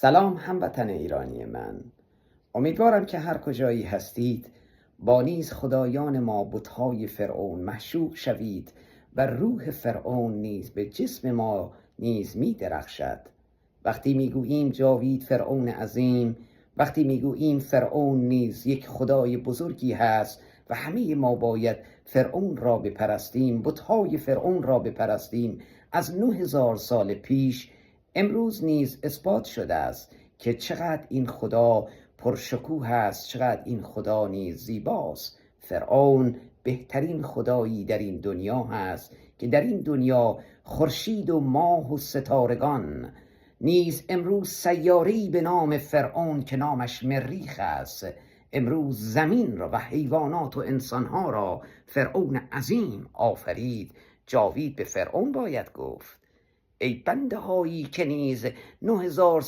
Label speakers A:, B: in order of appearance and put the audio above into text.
A: سلام هموطن ایرانی من، امیدوارم که هر کجایی هستید با نیز خدایان ما بت‌های فرعون معشوق شوید و روح فرعون نیز به جسم ما نیز می درخشد. وقتی میگوییم جاوید فرعون عظیم، وقتی میگوییم فرعون نیز یک خدای بزرگی هست و همه ما باید فرعون را بپرستیم، بت‌های فرعون را بپرستیم از 9000 سال پیش، امروز نیز اثبات شده است که چقدر این خدا پرشکوه است، چقدر این خدا نیز زیباست. فرعون بهترین خدایی در این دنیا هست که در این دنیا خورشید و ماه و ستارگان، نیز امروز سیاره‌ای به نام فرعون که نامش مریخ است، امروز زمین را و حیوانات و انسانها را فرعون عظیم آفرید. جاوید به فرعون باید گفت ای بنده هایی که نیز 9000